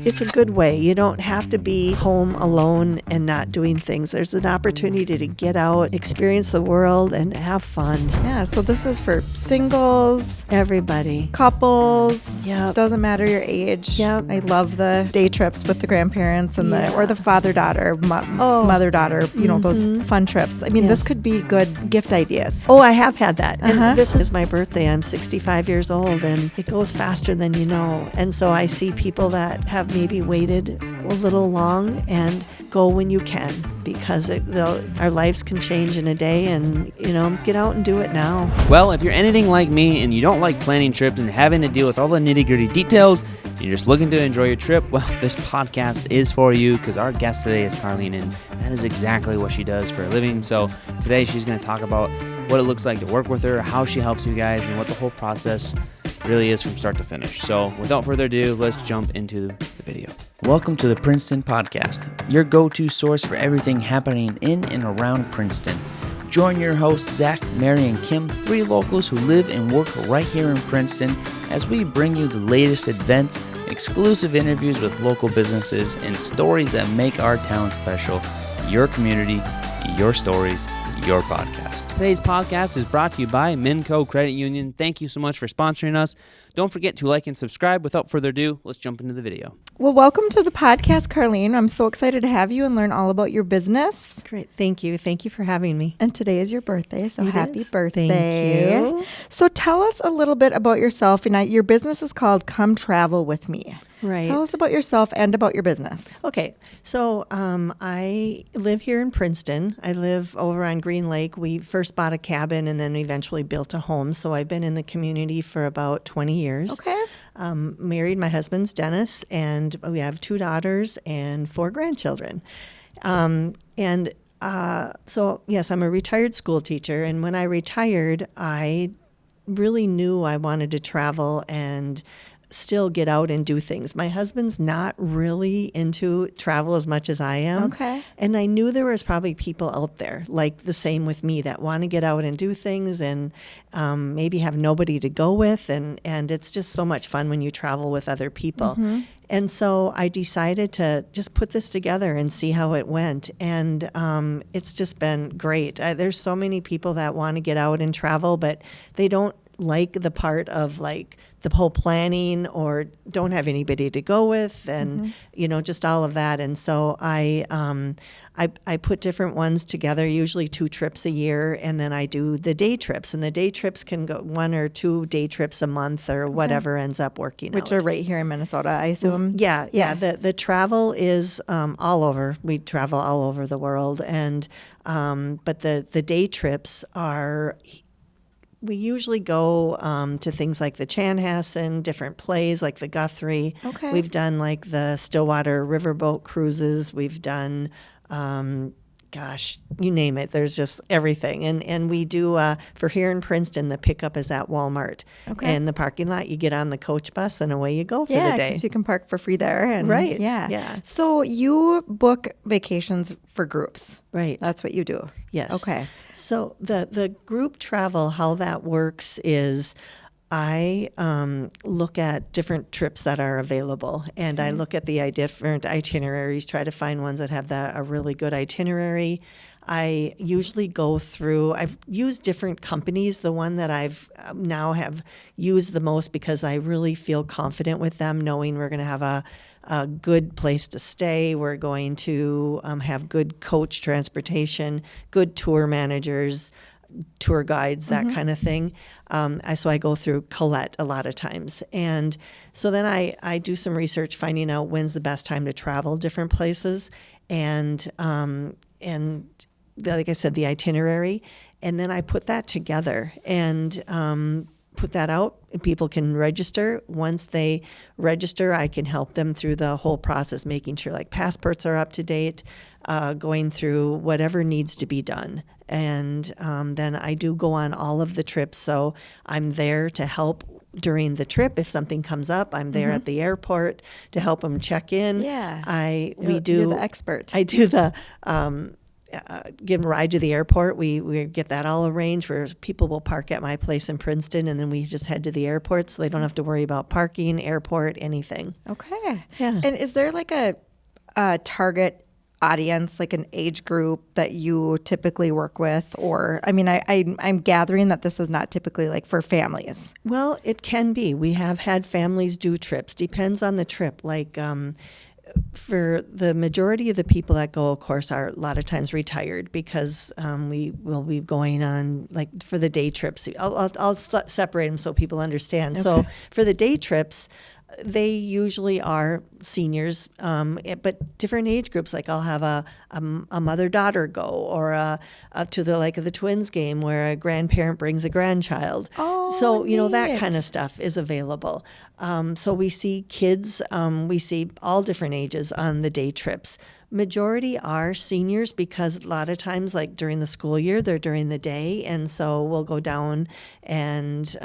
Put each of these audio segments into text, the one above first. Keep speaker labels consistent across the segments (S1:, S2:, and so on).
S1: It's a good way. You don't have to be home alone and not doing things. There's an opportunity to get out, experience the world, and have fun.
S2: Yeah, so this is for singles,
S1: Everybody.
S2: couples.
S1: Yep.
S2: Doesn't matter your age.
S1: Yep.
S2: I love the day trips with the grandparents and the father-daughter, mother-daughter, those fun trips. I mean, this could be good gift ideas.
S1: Oh, I have had that. And this is my birthday. I'm 65 years old, and it goes faster than you know. And so I see people that have maybe waited a little long, and go when you can, because our lives can change in a day, and get out and do it now.
S3: Well, if you're anything like me and you don't like planning trips and having to deal with all the nitty-gritty details, you're just looking to enjoy your trip, well, this podcast is for you, because our guest today is Carline, and that is exactly what she does for a living. So today she's going to talk about what it looks like to work with her, how she helps you guys, and what the whole process really is from start to finish. So without further ado, let's jump into the video. Welcome to the Princeton Podcast, your go-to source for everything happening in and around Princeton. Join your hosts, Zach, Mary, and Kim, three locals who live and work right here in Princeton, as we bring you the latest events, exclusive interviews with local businesses, and stories that make our town special. Your community, your stories, your podcast. Today's podcast is brought to you by Minco Credit Union. Thank you so much for sponsoring us. Don't forget to like and subscribe. Without further ado, let's jump into the video.
S2: Well, welcome to the podcast, Carline. I'm so excited to have you and learn all about your business.
S1: Great. Thank you. Thank you for having me.
S2: And today is your birthday, so happy
S1: is.
S2: birthday.
S1: Thank you.
S2: So tell us a little bit about yourself. And your business is called Come Travel With Me.
S1: Right.
S2: Tell us about yourself and about your business.
S1: Okay. So I live here in Princeton. I live over on Green Lake. We first bought a cabin and then eventually built a home. So I've been in the community for about 20 years.
S2: Okay.
S1: Married. My husband's Dennis, and we have 2 daughters and 4 grandchildren. So yes, I'm a retired school teacher. And when I retired, I really knew I wanted to travel and still get out and do things. My husband's not really into travel as much as I am.
S2: Okay.
S1: And I knew there was probably people out there like the same with me that want to get out and do things, and maybe have nobody to go with. And it's just so much fun when you travel with other people. Mm-hmm. And so I decided to just put this together and see how it went. And it's just been great. There's so many people that want to get out and travel, but they don't like the part of like the whole planning, or don't have anybody to go with, and just all of that. And so I put different ones together, usually 2 trips a year, and then I do the day trips. And the day trips can go 1 or 2 day trips a month, or whatever ends up working
S2: Which
S1: out.
S2: are right here in Minnesota, I assume.
S1: Yeah. The travel is all over. We travel all over the world, and but the day trips are. We usually go to things like the Chanhassen, different plays like the Guthrie.
S2: Okay.
S1: We've done like the Stillwater riverboat cruises. We've done, you name it. There's just everything. And we do, for here in Princeton, the pickup is at Walmart.
S2: Okay.
S1: And the parking lot, you get on the coach bus and away you go for the
S2: Yeah,
S1: day.
S2: because you can park for free there. And
S1: Right.
S2: Yeah.
S1: Yeah.
S2: So you book vacations for groups.
S1: Right.
S2: That's what you do.
S1: Yes.
S2: Okay.
S1: So the group travel, how that works is I look at different trips that are available, and I look at the different itineraries, try to find ones that have a really good itinerary. I usually go through, I've used different companies. The one that I've now have used the most, because I really feel confident with them, knowing we're going to have a good place to stay. We're going to have good coach transportation, good tour managers, tour guides, that kind of thing. So I go through Colette a lot of times. And so then I do some research finding out when's the best time to travel different places, and like I said, the itinerary. And then I put that together and put that out, and people can register. Once they register, I can help them through the whole process, making sure like passports are up to date, going through whatever needs to be done. And then I do go on all of the trips. So I'm there to help during the trip. If something comes up, I'm there at the airport to help them check in.
S2: Yeah.
S1: You're
S2: the expert.
S1: I do give a ride to the airport. We get that all arranged where people will park at my place in Princeton, and then we just head to the airport so they don't have to worry about parking, airport, anything.
S2: Okay.
S1: Yeah.
S2: And is there like a target audience, like an age group that you typically work with? Or, I mean, I'm gathering that this is not typically like for families.
S1: Well, it can be. We have had families do trips. Depends on the trip. Like for the majority of the people that go, of course, are a lot of times retired because we will be going on like for the day trips. I'll separate them so people understand.
S2: Okay.
S1: So for the day trips, they usually are seniors, but different age groups. Like I'll have a mother-daughter go, or to the Twins game where a grandparent brings a grandchild.
S2: Oh,
S1: so that
S2: neat.
S1: kind of stuff is available. So we see kids, we see all different ages on the day trips. Majority are seniors because a lot of times, like during the school year, they're during the day, and so we'll go down and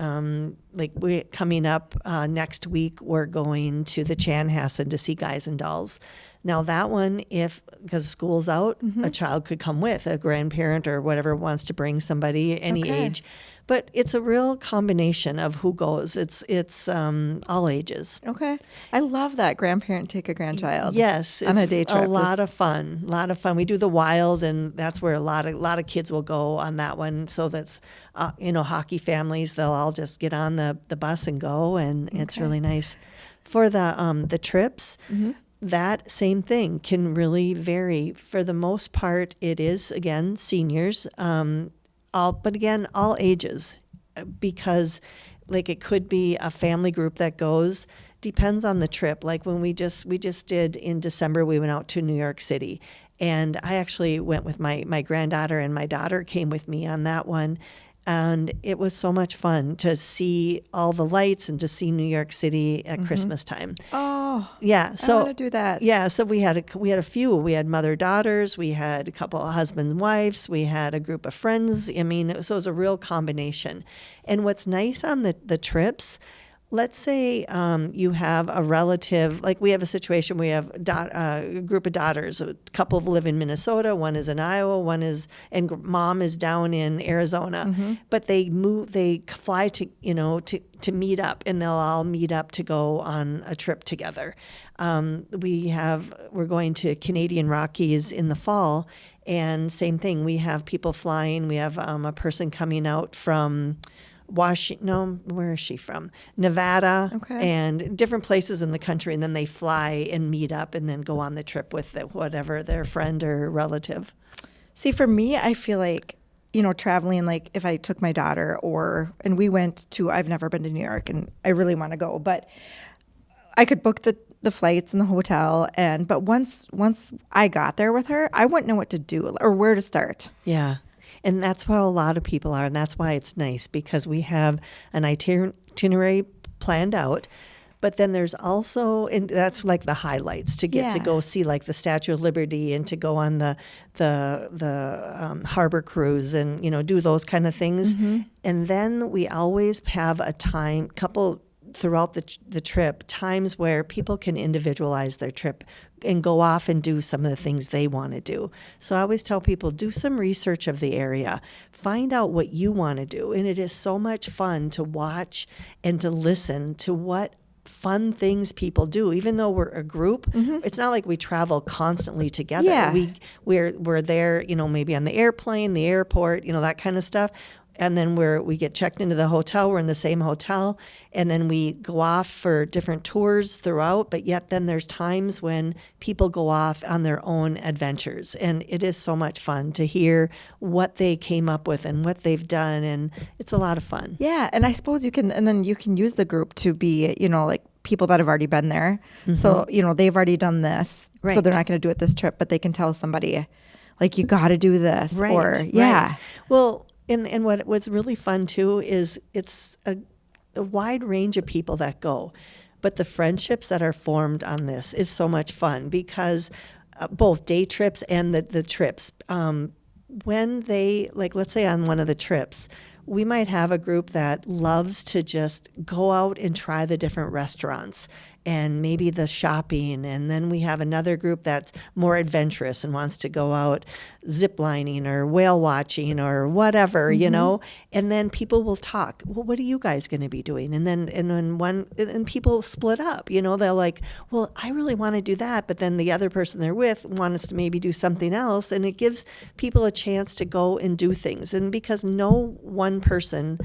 S1: we coming up next week, we're going to the Chanhassen to see Guys and Dolls. Now that one, because school's out, a child could come with a grandparent or whatever wants to bring somebody any
S2: Okay.
S1: age. But it's a real combination of who goes. It's all ages.
S2: Okay. I love that grandparent take a grandchild.
S1: Yes,
S2: On a
S1: it's
S2: day trip.
S1: a lot of fun. A lot of fun. We do the Wild, and that's where a lot of kids will go on that one. So that's hockey families. They'll all just get on the bus and go, and it's really nice. For the trips. That same thing can really vary. For the most part, it is again seniors. All ages, because like it could be a family group that goes. Depends on the trip. Like when we just did in December, we went out to New York City, and I actually went with my granddaughter, and my daughter came with me on that one. And it was so much fun to see all the lights and to see New York City at Christmas time.
S2: Oh,
S1: Yeah, so
S2: I want to do that.
S1: Yeah, so we had a few. We had mother-daughters. We had a couple of husband and wives. We had a group of friends. I mean, so it was a real combination. And what's nice on the trips, let's say you have a relative, like we have a situation, we have a group of daughters, a couple live in Minnesota, one is in Iowa, and mom is down in Arizona, but they fly to meet up, and they'll all meet up to go on a trip together. We're going to Canadian Rockies in the fall, and same thing, we have people flying. We have a person coming out from where is she from? Nevada,
S2: Okay.
S1: and different places in the country, and then they fly and meet up and then go on the trip with whatever their friend or relative.
S2: See, for me, I feel like, traveling, like if I took my daughter and we went to, I've never been to New York and I really want to go, but I could book the flights and the hotel, but once I got there with her, I wouldn't know what to do or where to start.
S1: Yeah. And that's where a lot of people are, and that's why it's nice, because we have an itinerary planned out. But then there's also, and that's like the highlights to get to go see like the Statue of Liberty and to go on the harbor cruise and do those kind of things. And then we always have a couple throughout the trip, times where people can individualize their trip and go off and do some of the things they want to do. So I always tell people, do some research of the area, find out what you want to do. And it is so much fun to watch and to listen to what fun things people do. Even though we're a group, it's not like we travel constantly together.
S2: Yeah.
S1: We're there, maybe on the airplane, the airport, that kind of stuff. And then we get checked into the hotel. We're in the same hotel, and then we go off for different tours throughout. But yet, then there's times when people go off on their own adventures, and it is so much fun to hear what they came up with and what they've done, and it's a lot of fun.
S2: Yeah, and I suppose you can use the group to be, like people that have already been there. So, they've already done this, so
S1: Right.
S2: they're not going to do it this trip, but they can tell somebody, like, you got to do this,
S1: Right.
S2: or yeah.
S1: Right. Well, and what's really fun too is it's a wide range of people that go, but the friendships that are formed on this is so much fun because both day trips and the trips. When they, like, let's say on one of the trips, we might have a group that loves to just go out and try the different restaurants. and maybe the shopping. And then we have another group that's more adventurous and wants to go out zip lining or whale watching or whatever, you know. And then people will talk. Well, what are you guys going to be doing? And then people split up. You know, they're like, well, I really want to do that, but then the other person they're with wants us to maybe do something else, and it gives people a chance to go and do things. And because no one person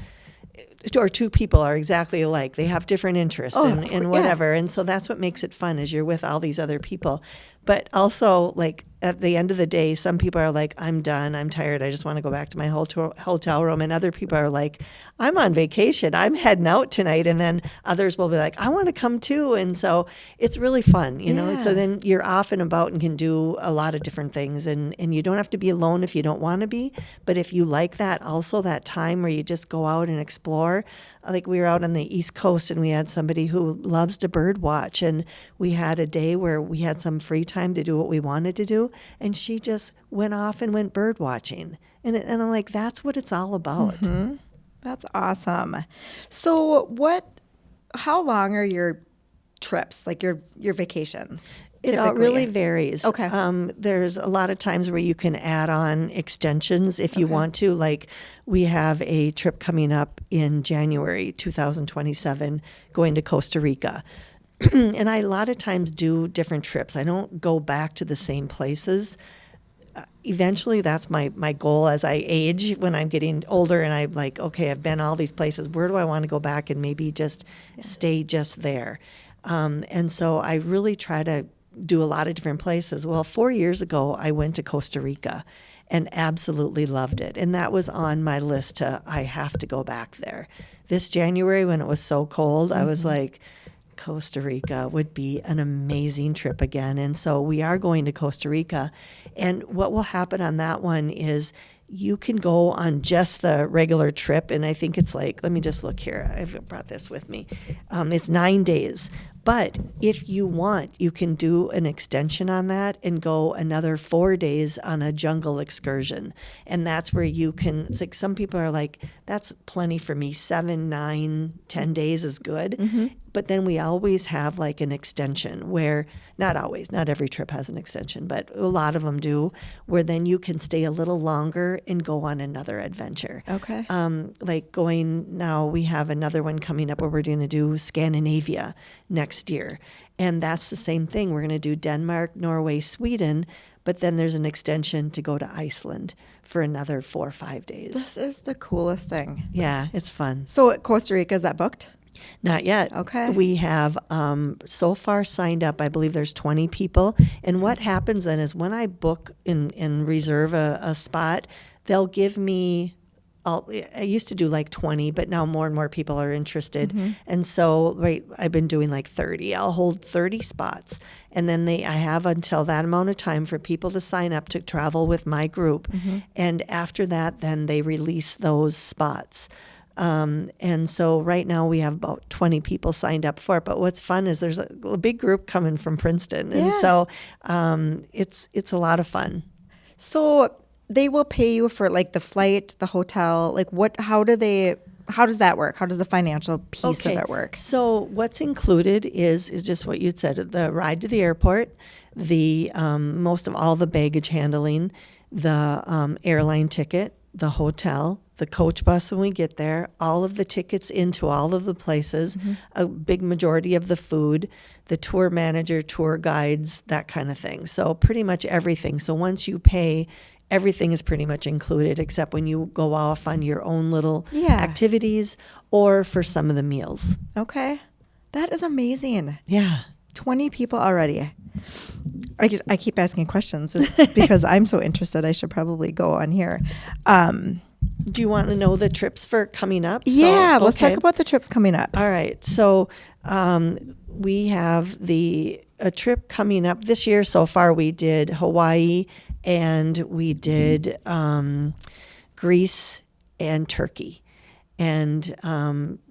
S1: or two people are exactly alike. They have different interests and whatever. And so that's what makes it fun, is you're with all these other people. But also, like, at the end of the day, some people are like, I'm done, I'm tired, I just want to go back to my hotel room. And other people are like, I'm on vacation, I'm heading out tonight. And then others will be like, I want to come too. And so it's really fun, you know. So then you're off and about and can do a lot of different things. And you don't have to be alone if you don't want to be. But if you like that, also that time where you just go out and explore. Like, we were out on the East Coast and we had somebody who loves to bird watch. And we had a day where we had some free time to do what we wanted to do. And she just went off and went bird watching. And I'm like, that's what it's all about.
S2: That's awesome. So how long are your trips, like your vacations?
S1: It really varies.
S2: Okay.
S1: There's a lot of times where you can add on extensions if you want to. Like, we have a trip coming up in January 2027 going to Costa Rica. And I a lot of times do different trips. I don't go back to the same places. Eventually, that's my goal as I age, when I'm getting older and I'm like, okay, I've been all these places. Where do I want to go back and maybe just stay just there? And so I really try to do a lot of different places. Well, 4 years ago, I went to Costa Rica and absolutely loved it. And that was on my list I have to go back there. This January, when it was so cold, I was like, Costa Rica would be an amazing trip again. And so we are going to Costa Rica. And what will happen on that one is you can go on just the regular trip. And I think it's like, let me just look here. I've brought this with me. It's 9 days. But if you want, you can do an extension on that and go another 4 days on a jungle excursion. And that's where you can, it's like, some people are like, that's plenty for me. 7, 9, 10 days is good. But then we always have like an extension where, not always, not every trip has an extension, but a lot of them do, where then you can stay a little longer and go on another adventure.
S2: Okay.
S1: Like going now, we have another one coming up where we're going to do Scandinavia next year. And that's the same thing. We're going to do Denmark, Norway, Sweden, but then there's an extension to go to Iceland for another 4 or 5 days.
S2: This is the coolest thing.
S1: Yeah, it's fun.
S2: So Costa Rica, is that booked?
S1: Not yet.
S2: Okay.
S1: We have so far signed up, I believe there's 20 people. And what happens then is when I book and reserve a spot, they'll give me, I used to do like 20, but now more and more people are interested. And so I've been doing like 30. I'll hold 30 spots. And then I have until that amount of time for people to sign up to travel with my group. And after that, then they release those spots. And so right now we have about 20 people signed up for it. But what's fun is there's a big group coming from Princeton. And so it's a lot of fun.
S2: So they will pay you for like the flight, the hotel, like how does that work? How does the financial piece of it work?
S1: So what's included is just what you'd said, the ride to the airport, the most of all the baggage handling, the airline ticket, the hotel, the coach bus when we get there, all of the tickets into all of the places, a big majority of the food, the tour manager, tour guides, that kind of thing. So pretty much everything. So once you pay, everything is pretty much included, except when you go off on your own little activities or for some of the meals.
S2: Okay. That is amazing.
S1: Yeah.
S2: 20 people already. I keep asking questions just because I'm so interested. I should probably go on here.
S1: Do you want to know the trips for coming up?
S2: Let's talk about the trips coming up.
S1: All right. So we have a trip coming up this year. So far, we did Hawaii and we did Greece and Turkey. And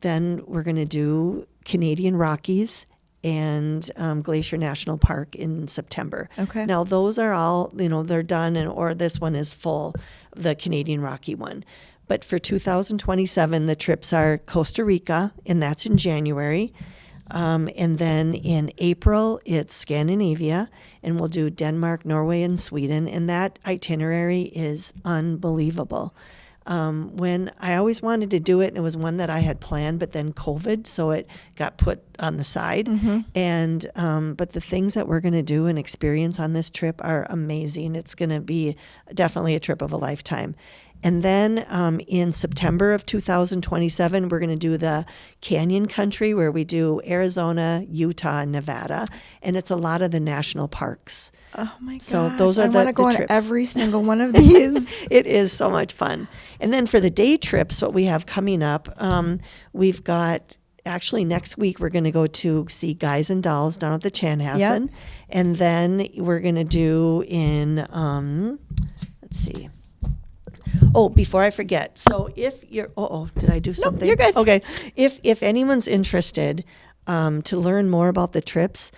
S1: then we're going to do Canadian Rockies and Glacier National Park in September.
S2: Okay.
S1: Now, those are all, they're done, or this one is full, the Canadian Rocky one. But for 2027, the trips are Costa Rica, and that's in January. And then in April, it's Scandinavia, and we'll do Denmark, Norway, and Sweden. And that itinerary is unbelievable. When I always wanted to do it, and it was one that I had planned, but then COVID, so it got put on the side. And but the things that we're going to do and experience on this trip are amazing. It's going to be definitely a trip of a lifetime. And then in September of 2027, we're going to do the Canyon Country, where we do Arizona, Utah, and Nevada. And it's a lot of the national parks.
S2: Oh my gosh.
S1: So those are
S2: I want to go on
S1: trips.
S2: every single one of these.
S1: It is so much fun. And then for the day trips, what we have coming up, we've got actually next week we're going to go to see Guys and Dolls down at the Chanhassen.
S2: Yep.
S1: And then we're going to do in, let's see. Oh, before I forget. So if you're, did I do something?
S2: You're good.
S1: Okay. If anyone's interested to learn more about the trips,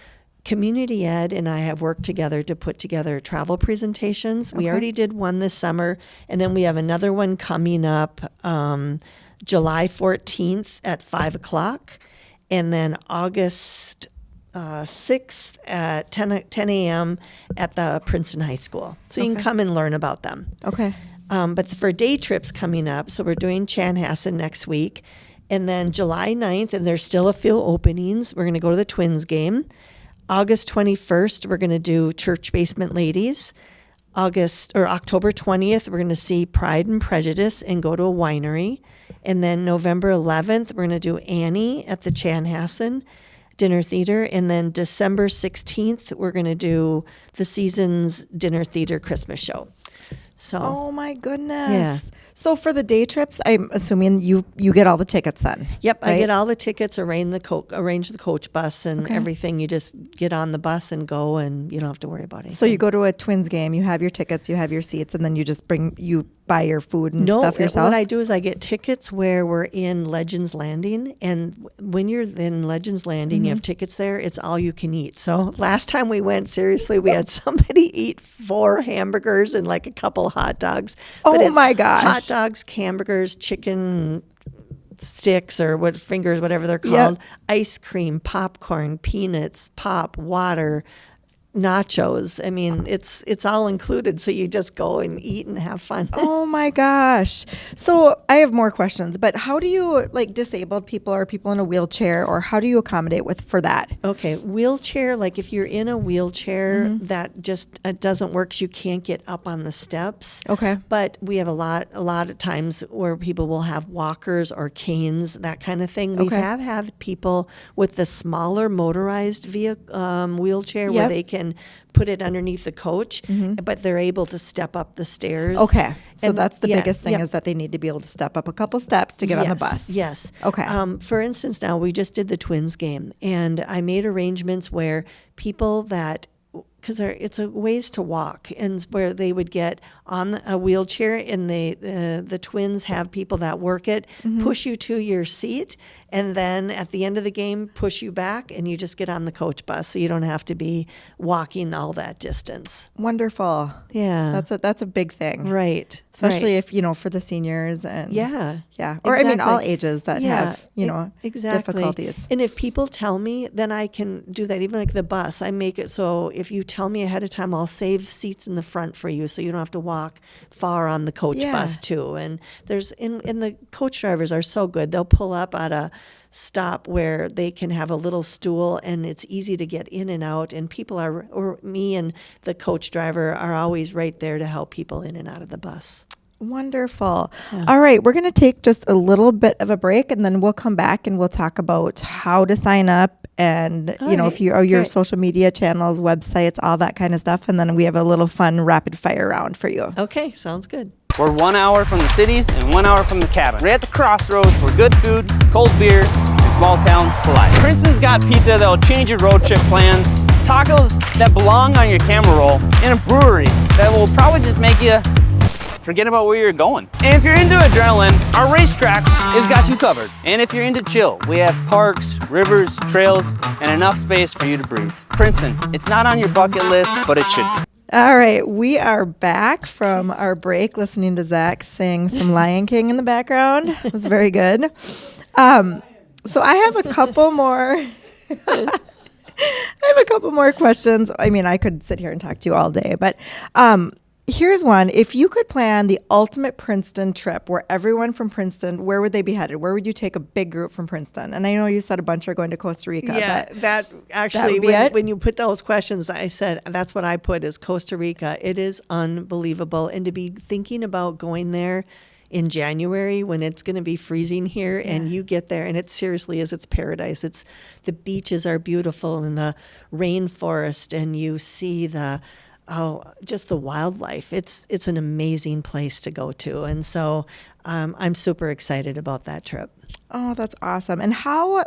S1: Community Ed and I have worked together to put together travel presentations. We already did one this summer, and then we have another one coming up July 14th at 5 o'clock, and then August 6th at 10 a.m. at the Princeton High School. So you can come and learn about them.
S2: Okay.
S1: But for day trips coming up, so we're doing Chanhassen next week, and then July 9th, and there's still a few openings, we're going to go to the Twins game. August 21st, we're going to do Church Basement Ladies. October 20th, we're going to see Pride and Prejudice and go to a winery. And then November 11th, we're going to do Annie at the Chanhassen Dinner Theater. And then December 16th, we're going to do the Seasons Dinner Theater Christmas show. So,
S2: Oh my goodness.
S1: Yeah.
S2: So for the day trips, I'm assuming you get all the tickets then.
S1: Yep, I
S2: right?
S1: get all the tickets, arrange the coach bus and everything. You just get on the bus and go, and you don't have to worry about anything.
S2: So you go to a Twins game, you have your tickets, you have your seats, and then you just buy your food and stuff yourself?
S1: What I do is I get tickets where we're in Legends Landing, and when you're in Legends Landing, you have tickets there. It's all you can eat. So last time we went, seriously, we had somebody eat 4 hamburgers and like a couple hot dogs. But
S2: Oh
S1: it's
S2: my gosh.
S1: Hot dogs, hamburgers, chicken sticks or fingers, whatever they're called, ice cream, popcorn, peanuts, pop, water, nachos. I mean, it's all included. So you just go and eat and have fun.
S2: Oh my gosh. So I have more questions, but how do you, like, disabled people or people in a wheelchair, or how do you accommodate for that?
S1: Okay, wheelchair, like if you're in a wheelchair that just doesn't work, you can't get up on the steps.
S2: Okay.
S1: But we have a lot of times where people will have walkers or canes, that kind of thing. We
S2: Okay.
S1: have had people with the smaller motorized wheelchair where
S2: Yep.
S1: they can put it underneath the coach, but they're able to step up the stairs.
S2: Okay. So
S1: And
S2: that's the
S1: yeah,
S2: biggest thing
S1: yep.
S2: is that they need to be able to step up a couple steps to get on the bus.
S1: Yes.
S2: Okay.
S1: For instance, now we just did the Twins game, and I made arrangements where people that, because it's a ways to walk, and where they would get on a wheelchair, and the Twins have people that work it, push you to your seat, and then at the end of the game, push you back, and you just get on the coach bus, so you don't have to be walking all that distance.
S2: Wonderful.
S1: Yeah.
S2: That's a big thing.
S1: Right.
S2: Especially
S1: right.
S2: if, for the seniors and
S1: Yeah.
S2: Yeah. Or I mean all
S1: Exactly.
S2: ages that
S1: Yeah,
S2: have,
S1: exactly.
S2: difficulties.
S1: And if people tell me, then I can do that. Even like the bus, I make it so if you tell me ahead of time, I'll save seats in the front for you, so you don't have to walk far on the coach
S2: Yeah.
S1: bus too. And there's and the coach drivers are so good. They'll pull up at a stop where they can have a little stool, and it's easy to get in and out. And people are, or me and the coach driver are always right there to help people in and out of the bus.
S2: Wonderful. All right, we're going to take just a little bit of a break, and then we'll come back and we'll talk about how to sign up and, if you are your
S1: Right.
S2: social media channels, websites, all that kind of stuff. And then we have a little fun rapid fire round for you.
S1: Okay, sounds good.
S3: We're 1 hour from the cities and 1 hour from the cabin. We're at the crossroads where good food, cold beer, and small towns collide. Princeton's got pizza that'll change your road trip plans, tacos that belong on your camera roll, and a brewery that will probably just make you forget about where you're going. And if you're into adrenaline, our racetrack has got you covered. And if you're into chill, we have parks, rivers, trails, and enough space for you to breathe. Princeton, it's not on your bucket list, but it should be.
S2: All right, we are back from our break listening to Zach sing some Lion King in the background. It was very good. So I have a couple more I have a couple more questions. I mean, I could sit here and talk to you all day, but here's one. If you could plan the ultimate Princeton trip where everyone from Princeton, where would they be headed? Where would you take a big group from Princeton? And I know you said a bunch are going to Costa Rica.
S1: Yeah,
S2: but
S1: that actually,
S2: would be it?
S1: when you put those questions, I said, that's what I put is Costa Rica. It is unbelievable. And to be thinking about going there in January when it's going to be freezing here and you get there and it seriously is, it's paradise. It's the beaches are beautiful and the rainforest and you see just the wildlife. It's an amazing place to go to. And so I'm super excited about that trip.
S2: Oh, that's awesome. And how,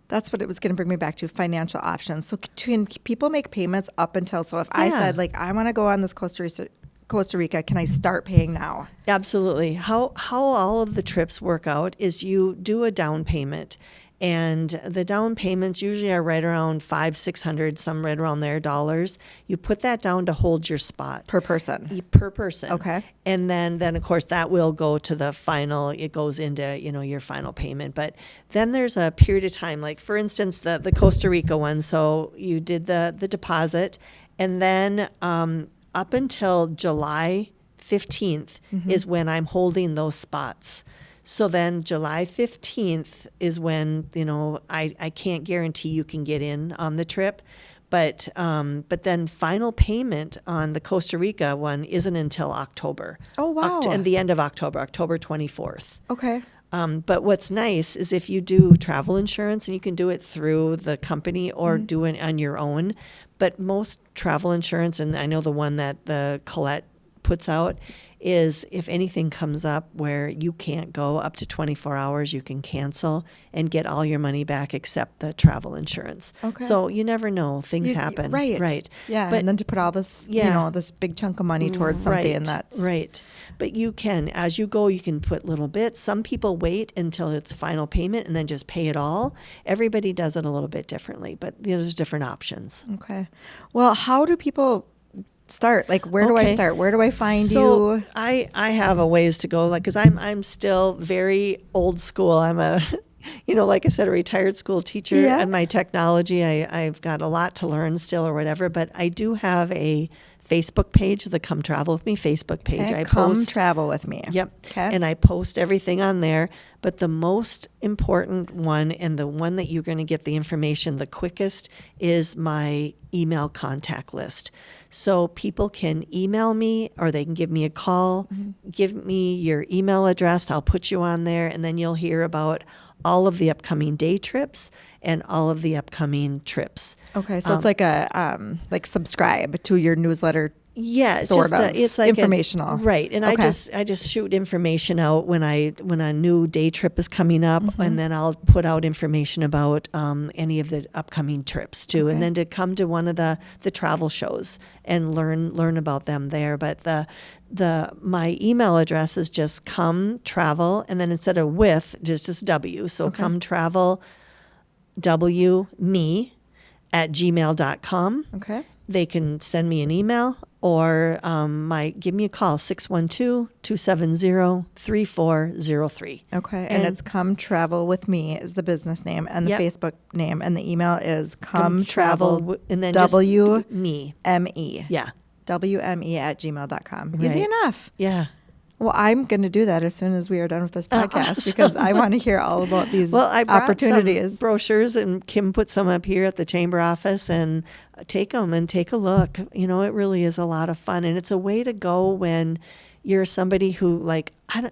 S2: that's what it was going to bring me back to, financial options. So can people make payments up until, so if I said like, I want to go on this Costa Rica, can I start paying now?
S1: Absolutely. How all of the trips work out is you do a down payment. And the down payments usually are right around $500-600, some right around there, dollars. You put that down to hold your spot.
S2: Per person?
S1: Per person.
S2: Okay.
S1: And then of course, that will go to the final, it goes into, your final payment. But then there's a period of time, like for instance, the Costa Rica one. So you did the deposit and then up until July 15th is when I'm holding those spots. So then July 15th is when, I can't guarantee you can get in on the trip. But then final payment on the Costa Rica one isn't until October.
S2: Oh, wow.
S1: And the end of October 24th.
S2: Okay.
S1: But what's nice is if you do travel insurance, and you can do it through the company or do it on your own. But most travel insurance, and I know the one that the Colette puts out, is if anything comes up where you can't go up to 24 hours, you can cancel and get all your money back except the travel insurance. Okay. So you never know. Things happen.
S2: Right. Yeah.
S1: But,
S2: and then to put all this, this big chunk of money towards something and that's...
S1: Right. But you can, as you go, you can put little bits. Some people wait until it's final payment and then just pay it all. Everybody does it a little bit differently, but there's different options.
S2: Okay. Well, how do people start? Like, where do I start? Where do I find you?
S1: I have a ways to go, like, because I'm still very old school. I'm a, like I said, a retired school teacher, and my technology, I've got a lot to learn still or whatever, but I do have a Facebook page, the Come Travel With Me Facebook page.
S2: Okay,
S1: I
S2: Come Travel With Me.
S1: Yep.
S2: Okay.
S1: And I post everything on there. But the most important one and the one that you're going to get the information the quickest is my email contact list. So people can email me or they can give me a call. Give me your email address. I'll put you on there and then you'll hear about all of the upcoming day trips and all of the upcoming trips.
S2: Okay, so it's like a subscribe to your newsletter.
S1: Yeah,
S2: it's like informational,
S1: right? And
S2: okay.
S1: I just shoot information out when a new day trip is coming up, and then I'll put out information about any of the upcoming trips too, and then to come to one of the travel shows and learn about them there. But my email address is just come travel, and then instead of with just W, so come travel me at gmail.com.
S2: Okay.
S1: They can send me an email or give me a call, 612-270-3403.
S2: Okay, and it's Come Travel With Me is the business name and the Facebook name, and the email is Come Travel
S1: and then
S2: WME.
S1: Yeah.
S2: WME at gmail.com.
S1: Right.
S2: Easy enough.
S1: Yeah.
S2: Well, I'm going to do that as soon as we are done with this podcast because I want to hear all about these
S1: I brought
S2: opportunities.
S1: Some brochures, and Kim put some up here at the chamber office, and take them and take a look. It really is a lot of fun, and it's a way to go when you're somebody who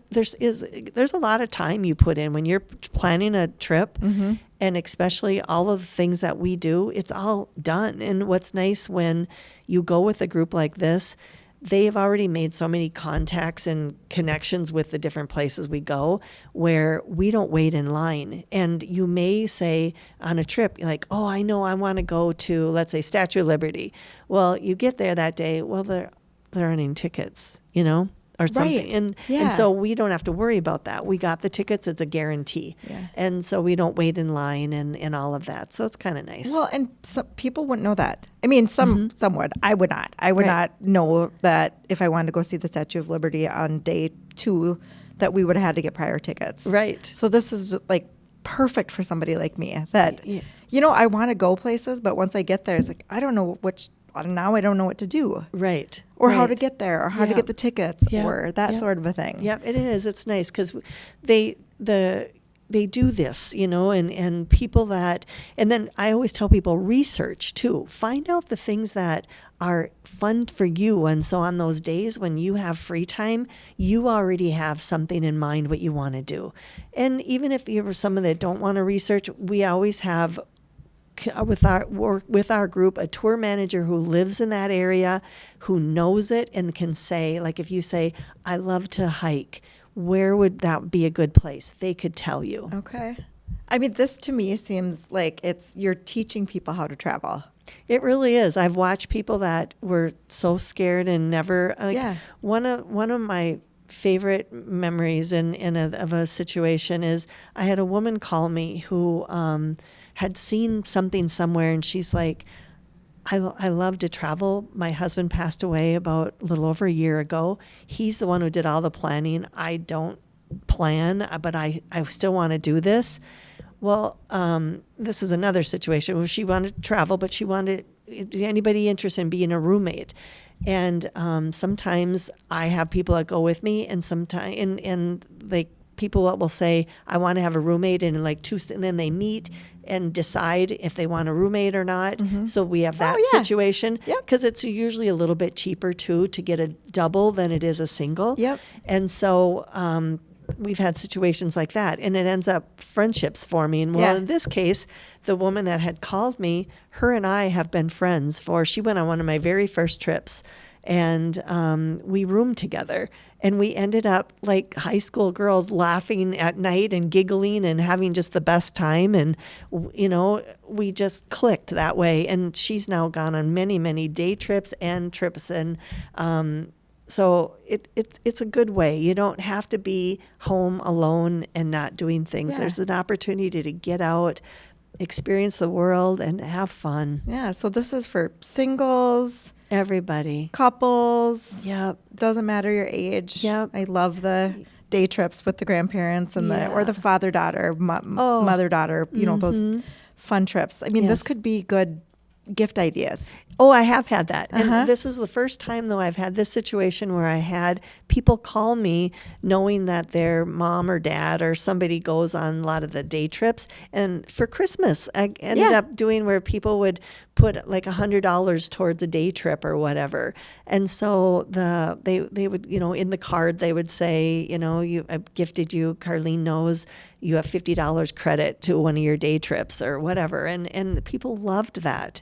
S1: there's a lot of time you put in when you're planning a trip, and especially all of the things that we do, it's all done. And what's nice when you go with a group like this, they've already made so many contacts and connections with the different places we go where we don't wait in line. And you may say on a trip, you're like, oh, I know I want to go to, let's say, Statue of Liberty. Well, you get there that day. Well, there aren't any tickets, or something.
S2: Right.
S1: And so we don't have to worry about that. We got the tickets. It's a guarantee. Yeah. And so we don't wait in line and all of that. So it's kind of nice.
S2: Well, and some people wouldn't know that. I mean, some would. I would not. I would not know that if I wanted to go see the Statue of Liberty on day 2 that we would have had to get prior tickets.
S1: Right.
S2: So this is like perfect for somebody like me that,
S1: Yeah.
S2: I want to go places, but once I get there, it's like, I don't know now I don't know what to do
S1: Right.
S2: or how to
S1: right.
S2: get there or how to
S1: Yeah.
S2: get the tickets
S1: Yeah.
S2: or that
S1: Yeah.
S2: sort of a thing.
S1: Yeah, it is. It's nice because they do this, and people that, and then I always tell people research too. Find out the things that are fun for you. And so on those days when you have free time, you already have something in mind what you want to do. And even if you're someone that don't want to research, we always have with our group a tour manager who lives in that area, who knows it and can say, like, if you say, I love to hike, where would that be a good place? They could tell you.
S2: Okay. I mean, this to me seems like you're teaching people how to travel.
S1: It really is. I've watched people that were so scared and never.
S2: Yeah.
S1: One of my favorite memories of a situation is I had a woman call me who had seen something somewhere, and she's like, I love to travel. My husband passed away about a little over a year ago. He's the one who did all the planning. I don't plan, but I still want to do this. Well, this is another situation where she wanted to travel, but she wanted anybody interested in being a roommate. And sometimes I have people that go with me, and sometimes and like people that will say, I want to have a roommate, and and then they meet and decide if they want a roommate or not. Mm-hmm. So we have that situation because it's usually a little bit cheaper too to get a double than it is a single.
S2: Yep.
S1: And so we've had situations like that, and it ends up friendships forming. Well, in this case, the woman that had called me, her and I have been friends she went on one of my very first trips, and we roomed together, and we ended up like high school girls laughing at night and giggling and having just the best time. And, we just clicked that way. And she's now gone on many, many day trips and trips. And, so it's a good way. You don't have to be home alone and not doing things.
S2: Yeah.
S1: There's an opportunity to get out, experience the world, and have fun.
S2: Yeah. So this is for singles,
S1: everybody,
S2: couples.
S1: Yep.
S2: Doesn't matter your age.
S1: Yep.
S2: I love the day trips with the grandparents and or the father-daughter, mother-daughter, those fun trips. I mean, this could be good gift ideas.
S1: Oh, I have had that. And this is the first time, though, I've had this situation where I had people call me knowing that their mom or dad or somebody goes on a lot of the day trips. And for Christmas, I ended up doing where people would put like $100 towards a day trip or whatever. And so they would, in the card, they would say, I've gifted you, Carline knows you have $50 credit to one of your day trips or whatever. And people loved that.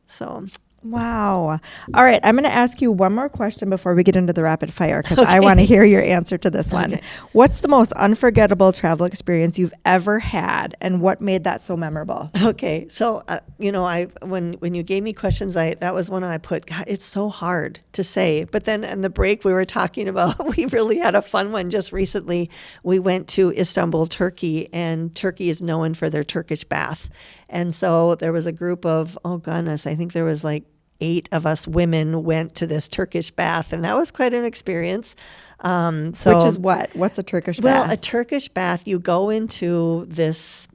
S1: So...
S2: Wow. All right. I'm going to ask you one more question before we get into the rapid fire because I want to hear your answer to this one. What's the most unforgettable travel experience you've ever had, and what made that so memorable?
S1: Okay. So, when you gave me questions, that was one I put, God, it's so hard to say. But then in the break we were talking about, we really had a fun one just recently. We went to Istanbul, Turkey, and Turkey is known for their Turkish bath. And so there was a group of, oh goodness, I think there was like 8 of us women went to this Turkish bath, and that was quite an experience.
S2: Which is what? What's a Turkish bath?
S1: Well, a Turkish bath, you go into this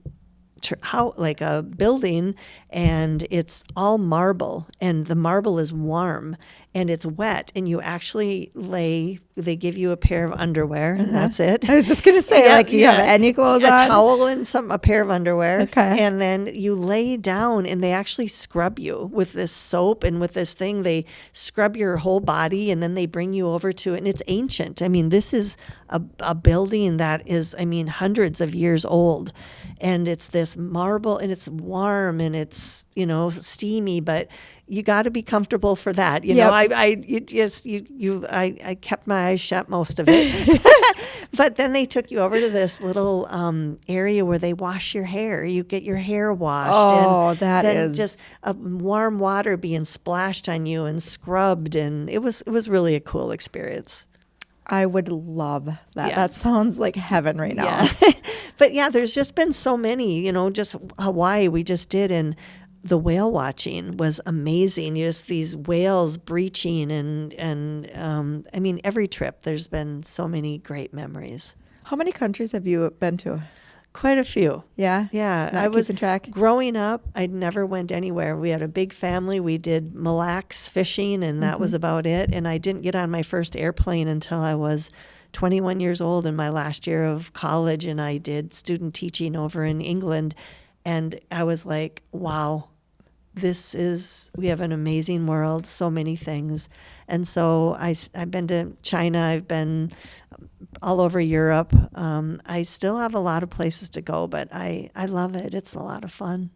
S1: like a building, and it's all marble, and the marble is warm and it's wet, and you actually they give you a pair of underwear, and that's it.
S2: I was just going to say, you have any clothes on?
S1: A towel and a pair of underwear.
S2: Okay.
S1: And then you lay down, and they actually scrub you with this soap and with this thing. They scrub your whole body, and then they bring you over to it. And it's ancient. I mean, this is a building that is, hundreds of years old. And it's this marble, and it's warm, and it's, steamy, but you got to be comfortable for that. I kept my eyes shut most of it. But then they took you over to this little area where they wash your hair. You get your hair washed.
S2: Oh,
S1: and
S2: that
S1: then
S2: is
S1: just a warm water being splashed on you and scrubbed, and it was really a cool experience.
S2: I would love that.
S1: Yeah.
S2: That sounds like heaven right now.
S1: Yeah. But yeah, there's just been so many, just Hawaii we just did, and the whale watching was amazing. Just these whales breaching and every trip there's been so many great memories.
S2: How many countries have you been to?
S1: Quite a few.
S2: Yeah.
S1: Yeah.
S2: Not
S1: I was
S2: keeping track.
S1: growing up, I never went anywhere. We had a big family. We did Mille Lacs fishing, and that was about it. And I didn't get on my first airplane until I was 21 years old in my last year of college. And I did student teaching over in England. And I was like, wow, we have an amazing world, so many things. And so I've been to China, I've been all over Europe. I still have a lot of places to go, but I love it. It's a lot of fun.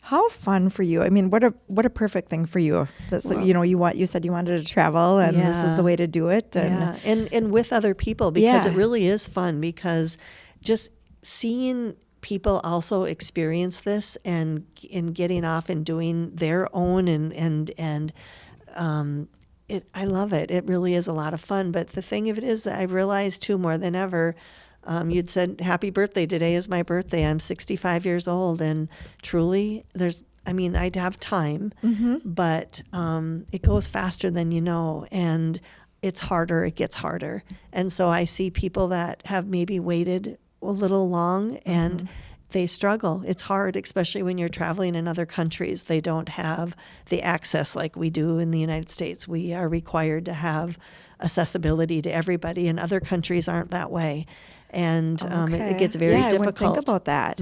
S2: How fun for you. I mean, what a perfect thing for you. That's you said you wanted to travel, and this is the way to do it.
S1: And with other people, because
S2: Yeah.
S1: it really is fun, because just seeing people also experience this and in getting off and doing their own I love it. It really is a lot of fun. But the thing of it is that I realize too, more than ever, you'd said happy birthday. Today is my birthday. I'm 65 years old, and truly I'd have time, but it goes faster than you know, and it's harder. It gets harder. And so I see people that have maybe waited a little long, and they struggle. It's hard, especially when you're traveling in other countries. They don't have the access like we do in the United States. We are required to have accessibility to everybody, and other countries aren't that way. And it gets very difficult.
S2: I wouldn't think about that.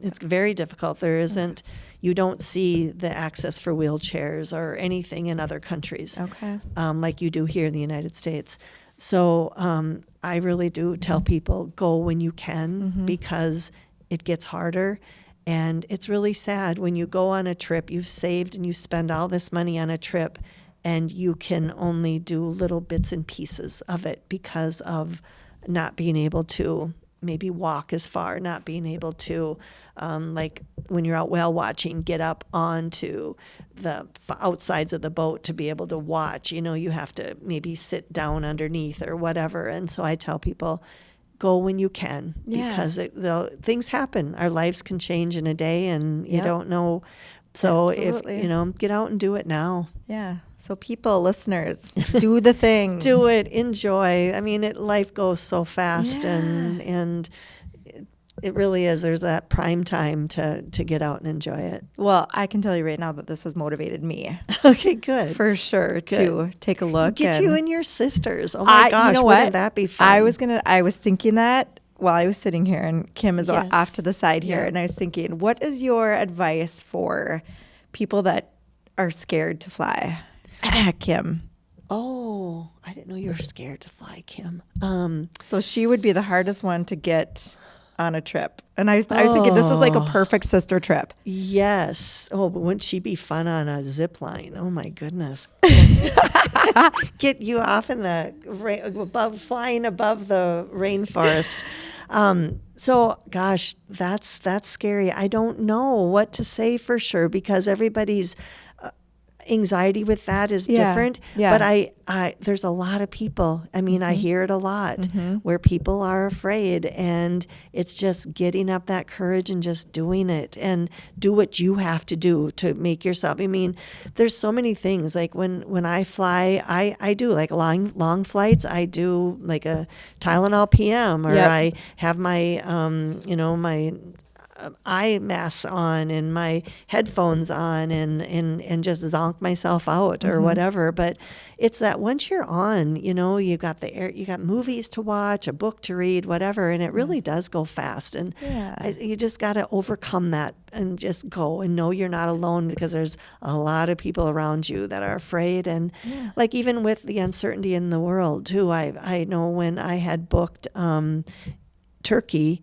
S1: It's very difficult. There isn't, you don't see the access for wheelchairs or anything in other countries like you do here in the United States. So I really do tell people, go when you can, because it gets harder. And it's really sad when you go on a trip, you've saved and you spend all this money on a trip, and you can only do little bits and pieces of it because of not being able to maybe walk as far, not being able to, like when you're out whale watching, get up onto the outsides of the boat to be able to watch. You have to maybe sit down underneath or whatever. And so I tell people, go when you can, because things happen. Our lives can change in a day, and you don't know. So
S2: Absolutely.
S1: if, get out and do it now.
S2: Yeah. So people, listeners, do the thing.
S1: Do it. Enjoy. I mean, life goes so fast, and it really is. There's that prime time to get out and enjoy it.
S2: Well, I can tell you right now that this has motivated me.
S1: Okay, good.
S2: For sure to take a look.
S1: Get you and your sisters. Oh my gosh,
S2: you know
S1: wouldn't
S2: what?
S1: that be fun?
S2: I was thinking that while I was sitting here, and Kim is
S1: Yes.
S2: off to the side here,
S1: Yeah.
S2: and I was thinking, what is your advice for people that are scared to fly? Kim.
S1: Oh, I didn't know you were scared to fly, Kim.
S2: So she would be the hardest one to get on a trip. And I was thinking this is like a perfect sister trip.
S1: Yes. Oh, but wouldn't she be fun on a zip line? Oh my goodness. Get you off in the flying above the rainforest. So gosh, that's scary. I don't know what to say for sure, because everybody's anxiety with that is different.
S2: Yeah.
S1: But I there's a lot of people. I mean, I hear it a lot where people are afraid, and it's just getting up that courage and just doing it, and do what you have to do to make yourself. I mean, there's so many things. Like when I fly, I do like long flights. I do like a Tylenol PM, or I have my my eye masks on and my headphones on, and just zonk myself out or whatever. But it's that once you're on, you've got you got movies to watch, a book to read, whatever, and it really does go fast. And you just got to overcome that and just go and know you're not alone, because there's a lot of people around you that are afraid. And like even with the uncertainty in the world too, I know when I had booked Turkey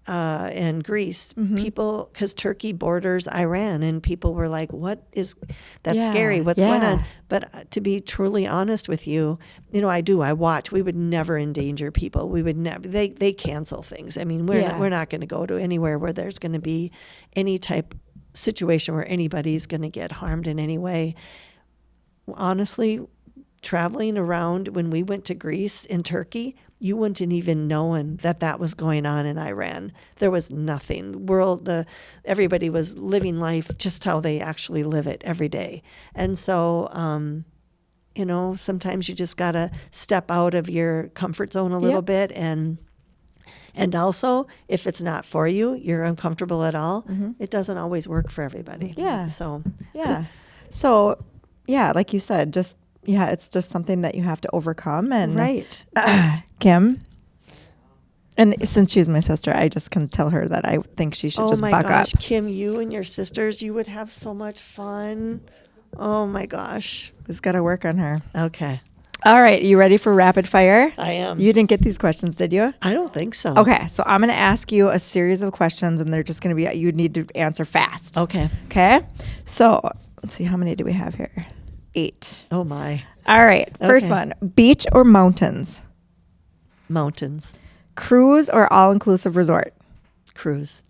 S1: and Greece, people, because Turkey borders Iran, and people were like, that's scary, what's going on? But to be truly honest with you, I watch. We would never endanger people. We would never, they cancel things. I mean, we're not going to go to anywhere where there's going to be any type situation where anybody's going to get harmed in any way. Honestly, traveling around, when we went to Greece and Turkey, you wouldn't have even known that was going on in Iran. There was nothing. Everybody was living life just how they actually live it every day. And so, sometimes you just got to step out of your comfort zone a little bit and And also, if it's not for you, you're uncomfortable at all, it doesn't always work for everybody.
S2: Yeah.
S1: So,
S2: Yeah. So, yeah, like you said, it's just something that you have to overcome. And
S1: right.
S2: Kim, and since she's my sister, I just can tell her that I think she should
S1: Oh
S2: just
S1: my
S2: buck
S1: gosh,
S2: up.
S1: Kim, you and your sisters, you would have so much fun. Oh my gosh.
S2: Just got to work on her.
S1: Okay.
S2: All right. You ready for rapid fire?
S1: I am.
S2: You didn't get these questions, did you?
S1: I don't think so.
S2: Okay. So I'm going to ask you a series of questions, and they're just going to be, you need to answer fast.
S1: Okay.
S2: Okay. So let's see. How many do we have here? 8.
S1: Oh my.
S2: All right. First
S1: Okay.
S2: one, beach or mountains?
S1: Mountains.
S2: Cruise or all-inclusive resort?
S1: Cruise.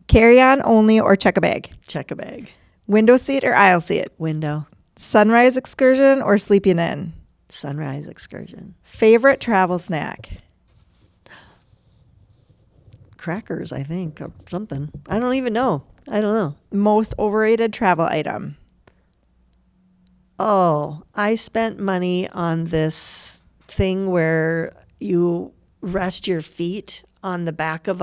S2: Carry-on only or check a bag?
S1: Check a bag.
S2: Window seat or aisle seat?
S1: Window.
S2: Sunrise excursion or sleeping in?
S1: Sunrise excursion.
S2: Favorite travel snack?
S1: Crackers, I think, or something. I don't even know. I don't know.
S2: Most overrated travel item?
S1: Oh, I spent money on this thing where you rest your feet on the back of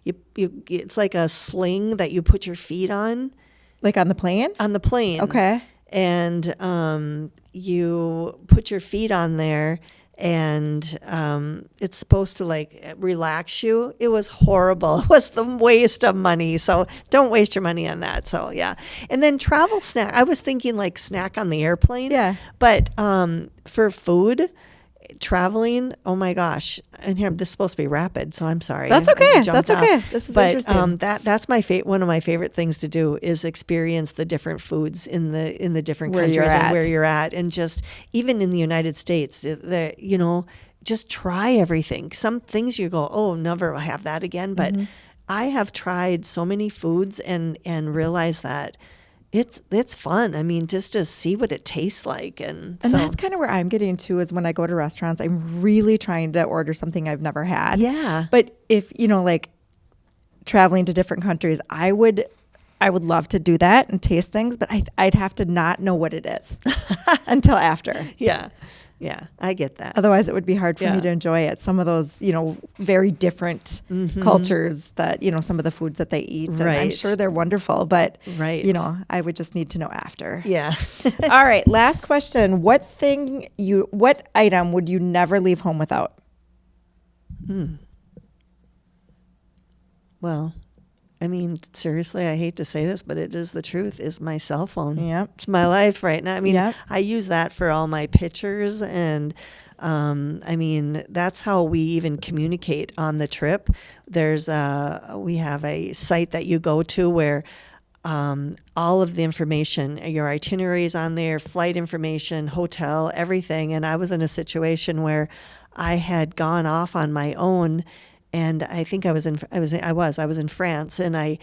S1: it's like a sling that you put your feet on
S2: Like on the plane?
S1: the plane.
S2: Okay.
S1: And you put your feet on there, and it's supposed to like relax you. It was horrible. It was the waste of money. So don't waste your money on that. So yeah. And then travel snack. I was thinking like snack on the airplane.
S2: Yeah.
S1: But for food, traveling, oh my gosh. And here, this is supposed to be rapid, so I'm sorry.
S2: That's
S1: I
S2: okay.
S1: jumped
S2: That's okay.
S1: off.
S2: This is
S1: but,
S2: interesting.
S1: that's one of my favorite things to do is experience the different foods in the different
S2: Where you're
S1: countries and
S2: at.
S1: where you're at, and just even in the United States, just try everything. Some things you go, oh, never have that again. But I have tried so many foods and realized that it's fun. I mean, just to see what it tastes like. And so,
S2: that's kind of where I'm getting to is when I go to restaurants, I'm really trying to order something I've never had.
S1: yeah.
S2: But if, like traveling to different countries, I would love to do that and taste things, but I'd have to not know what it is until after.
S1: Yeah. Yeah. I get that.
S2: Otherwise, it would be hard for me
S1: Yeah.
S2: to enjoy it. Some of those, very different cultures that, some of the foods that they eat. And I'm
S1: Right.
S2: sure they're wonderful, but,
S1: Right.
S2: I would just need to know after.
S1: Yeah.
S2: All right. Last question. What item would you never leave home without?
S1: Well, I mean, seriously, I hate to say this, but it is the truth, is my cell phone.
S2: Yep.
S1: It's my life right now. I mean,
S2: Yep.
S1: I use that for all my pictures, and I mean, that's how we even communicate on the trip. We have a site that you go to where all of the information, your itinerary is on there, flight information, hotel, everything. And I was in a situation where I had gone off on my own, and I think I was in France, and I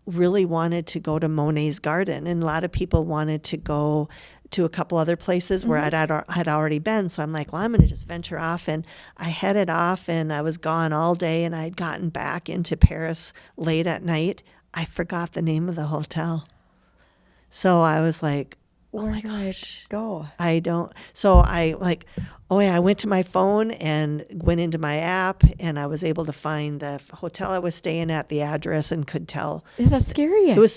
S1: really wanted to go to Monet's garden, and a lot of people wanted to go to a couple other places where I'd already been. So I'm like, well, I'm going to just venture off, and I headed off, and I was gone all day, and I'd gotten back into Paris late at night. I forgot the name of the hotel. So I was like, oh my gosh.
S2: Go?
S1: I don't. So I I went to my phone and went into my app, and I was able to find the hotel I was staying at, the address, and could tell.
S2: Yeah, that's scary.
S1: It was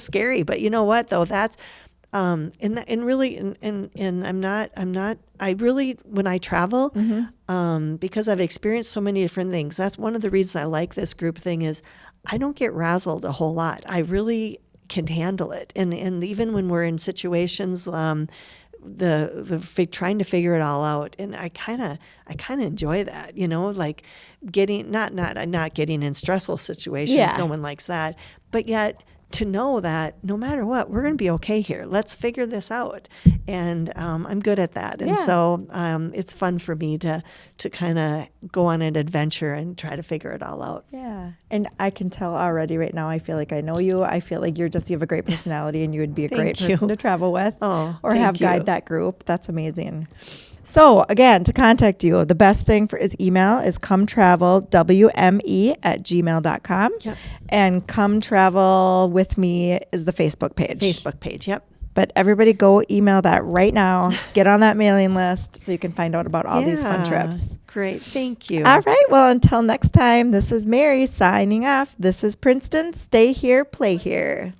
S1: scary, but you know what though? That's I'm not, I really, when I travel, because I've experienced so many different things, that's one of the reasons I like this group thing is I don't get razzled a whole lot. I really can handle it. And even when we're in situations, trying to figure it all out. And I kind of enjoy that, like not getting in stressful situations.
S2: Yeah.
S1: No one likes that, but yet to know that no matter what, we're going to be okay here. Let's figure this out. And I'm good at that. And so it's fun for me to kind of go on an adventure and try to figure it all out.
S2: Yeah. And I can tell already right now, I feel like I know you. I feel like you have a great personality, and you would be a great
S1: Thank you.
S2: person to travel with
S1: Oh,
S2: or
S1: thank
S2: have
S1: you.
S2: guide that group. That's amazing. So again, to contact you, the best thing is email is cometravelwme@gmail.com.
S1: Yep.
S2: And Come Travel With Me is the Facebook page.
S1: Facebook page. Yep.
S2: But everybody go email that right now. Get on that mailing list so you can find out about all these fun
S1: Yeah.
S2: trips.
S1: Great. Thank you.
S2: All right. Well, until next time, this is Mary signing off. This is Princeton. Stay here, play here.